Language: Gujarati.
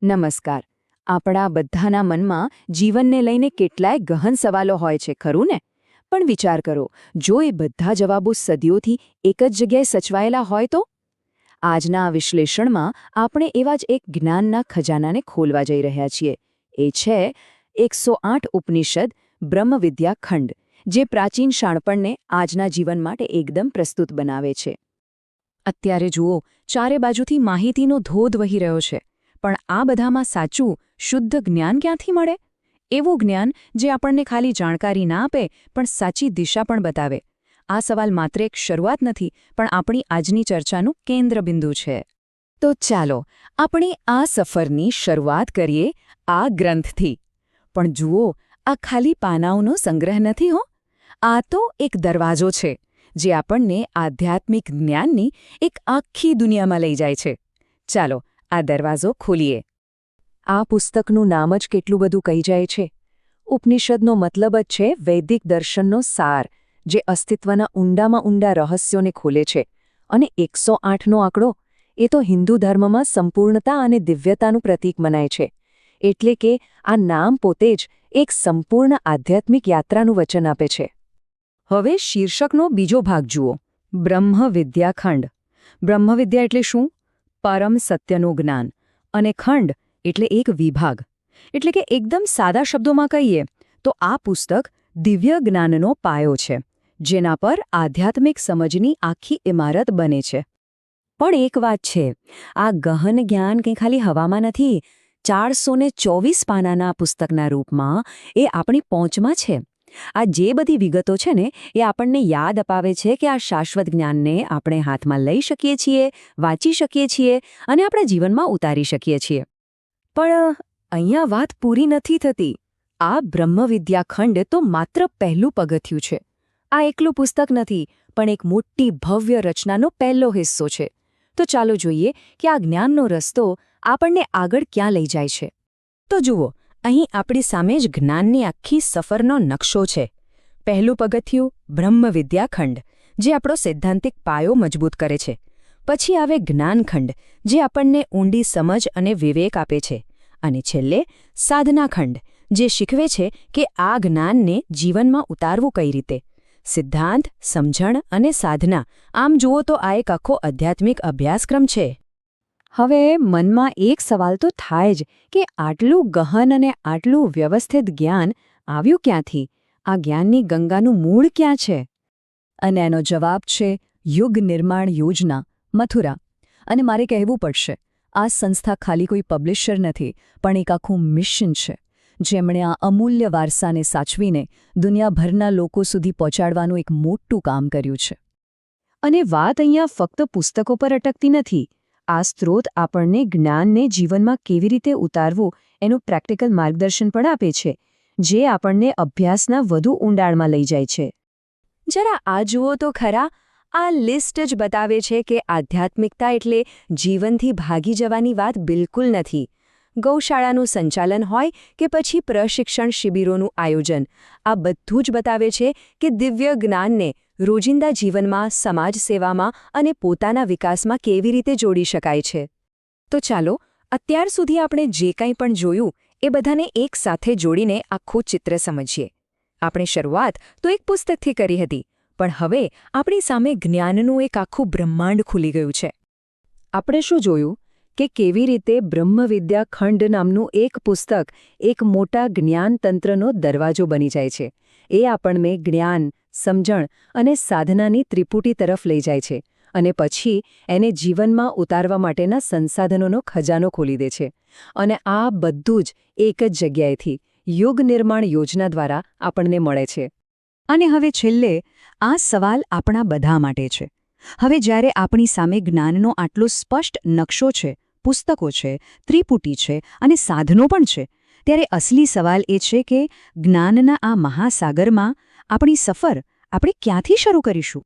નમસ્કાર. આપણા બધાના મનમાં જીવનને લઈને કેટલાય ગહન સવાલો હોય છે, ખરું ને? પણ વિચાર કરો, જો એ બધા જવાબો સદીઓથી એક જ જગ્યાએ સચવાયેલા હોય તો? આજના આ વિશ્લેષણમાં આપણે એવા જ એક જ્ઞાનના ખજાનાને ખોલવા જઈ રહ્યા છીએ. એ છે 108 ઉપનિષદ બ્રહ્મવિદ્યા ખંડ, જે પ્રાચીન શાણપણને આજના જીવન માટે એકદમ પ્રસ્તુત બનાવે છે. અત્યારે જુઓ, ચારે બાજુથી માહિતીનો ધોધ વહી રહ્યો છે. પણ આ બધામાં સાચું, શુદ્ધ જ્ઞાન ક્યાંથી મળે? એવું જ્ઞાન જે આપણને ખાલી જાણકારી ના આપે, પણ સાચી દિશા પણ બતાવે. આ સવાલ માત્ર એક શરૂઆત નથી, પણ આપણી આજની ચર્ચાનું કેન્દ્રબિંદુ છે. તો ચાલો, આપણે આ સફરની શરૂઆત કરીએ આ ગ્રંથથી. પણ જુઓ, આ ખાલી પાનાઓનો સંગ્રહ નથી હો. આ તો એક દરવાજો છે, જે આપણને આધ્યાત્મિક જ્ઞાનની એક આખી દુનિયામાં લઈ જાય છે. ચાલો, આ દરવાજો ખોલીએ. આ પુસ્તકનું નામ જ કેટલું બધું કહી જાય છે. ઉપનિષદનો મતલબ જ છે વૈદિક દર્શનનો સાર, જે અસ્તિત્વના ઊંડામાં ઊંડા રહસ્યોને ખોલે છે. અને 108નો આંકડો, એ તો હિન્દુ ધર્મમાં સંપૂર્ણતા અને દિવ્યતાનું પ્રતીક મનાય છે. એટલે કે આ નામ પોતે જ એક સંપૂર્ણ આધ્યાત્મિક યાત્રાનું વચન આપે છે. હવે શીર્ષકનો બીજો ભાગ જુઓ, બ્રહ્મવિદ્યા ખંડ. બ્રહ્મવિદ્યા એટલે શું? પરમ સત્યનું જ્ઞાન. અને ખંડ એટલે એક વિભાગ. એટલે કે એકદમ સાદા શબ્દોમાં કહીએ તો આ પુસ્તક દિવ્ય જ્ઞાનનો પાયો છે, જેના પર આધ્યાત્મિક સમજની આખી ઇમારત બને છે. પણ એક વાત છે, આ ગહન જ્ઞાન કંઈ ખાલી હવામાં નથી. 424 પાનાના પુસ્તકના રૂપમાં એ આપણી પહોંચમાં છે. આ જે બધી વિગતો છે ને, એ આપણને યાદ અપાવે છે કે આ શાશ્વત જ્ઞાનને આપણે હાથમાં લઈ શકીએ છીએ, વાંચી શકીએ છીએ અને આપણા જીવનમાં ઉતારી શકીએ છીએ. પણ અહીંયા વાત પૂરી નથી થતી. આ બ્રહ્મવિદ્યા ખંડ તો માત્ર પહેલું પગથિયું છે. આ એકલું પુસ્તક નથી, પણ એક મોટી ભવ્ય રચનાનો પહેલો હિસ્સો છે. તો ચાલો જોઈએ કે આ જ્ઞાનનો રસ્તો આપણને આગળ ક્યાં લઈ જાય છે. તો જુઓ, અહીં આપણી સામે જ જ્ઞાનની આખી સફરનો નકશો છે. પહેલું પગથિયું બ્રહ્મવિદ્યા ખંડ, જે આપણો સૈદ્ધાંતિક પાયો મજબૂત કરે છે. પછી આવે જ્ઞાનખંડ, જે આપણને ઊંડી સમજ અને વિવેક આપે છે. અને છેલ્લે સાધના ખંડ, જે શીખવે છે કે આ જ્ઞાનને જીવનમાં ઉતારવું કઈ રીતે. સિદ્ધાંત, સમજણ અને સાધના, આમ જુઓ તો આ એક આખો આધ્યાત્મિક અભ્યાસક્રમ છે. હવે મનમાં એક સવાલ તો થાય જ કે આટલું ગહન અને આટલું વ્યવસ્થિત જ્ઞાન આવ્યું ક્યાંથી? આ જ્ઞાનની ગંગાનું મૂળ ક્યાં છે? અને એનો જવાબ છે યુગ નિર્માણ યોજના, મથુરા. અને મારે કહેવું પડશે, આ સંસ્થા ખાલી કોઈ પબ્લિશર નથી, પણ એક આખું મિશન છે, જેમણે આ અમૂલ્ય વારસાને સાચવીને દુનિયાભરના લોકો સુધી પહોંચાડવાનું એક મોટું કામ કર્યું છે. અને વાત અહીંયા ફક્ત પુસ્તકો પર અટકતી નથી. આ સ્ત્રોત આપણને જ્ઞાનને જીવનમાં કેવી રીતે ઉતારવું એનું પ્રેક્ટિકલ માર્ગદર્શન પણ આપે છે, જે આપણને અભ્યાસના વધુ ઊંડાણમાં લઈ જાય છે. જરા આ જુઓ તો ખરા, આ લિસ્ટ જ બતાવે છે કે આધ્યાત્મિકતા એટલે જીવનથી ભાગી જવાની વાત બિલકુલ નથી. ગૌશાળાનું સંચાલન હોય કે પછી પ્રશિક્ષણ શિબિરોનું આયોજન, આ બધું જ બતાવે છે કે દિવ્ય જ્ઞાનને રોજિંદા જીવનમાં, સમાજ સેવામાં અને પોતાના વિકાસમાં કેવી રીતે જોડી શકાય છે. તો ચાલો, અત્યાર સુધી આપણે જે કંઈ પણ જોયું એ બધાને એક સાથે જોડીને આખું ચિત્ર સમજીએ. આપણે શરૂઆત તો એક પુસ્તકથી કરી હતી, પણ હવે આપણી સામે જ્ઞાનનું એક આખું બ્રહ્માંડ ખુલી ગયું છે. આપણે શું જોયું કે કેવી રીતે બ્રહ્મવિદ્યા ખંડ નામનું એક પુસ્તક એક મોટા જ્ઞાનતંત્રનો દરવાજો બની જાય છે. એ આપણને જ્ઞાન, સમજણ અને સાધનાની ત્રિપુટી તરફ લઈ જાય છે, અને પછી એને જીવનમાં ઉતારવા માટેના સંસાધનોનો ખજાનો ખોલી દે છે. અને આ બધું જ એક જ જગ્યાએથી યુગ નિર્માણ યોજના દ્વારા આપણને મળે છે. અને હવે છેલ્લે આ સવાલ આપણા બધા માટે છે. હવે જ્યારે આપણી સામે જ્ઞાનનો આટલો સ્પષ્ટ નકશો છે, પુસ્તકો છે, ત્રિપુટી છે અને સાધનો પણ છે, ત્યારે અસલી સવાલ એ છે કે જ્ઞાનના આ મહાસાગરમાં આપણી સફર આપણે ક્યાંથી શરૂ કરીશું?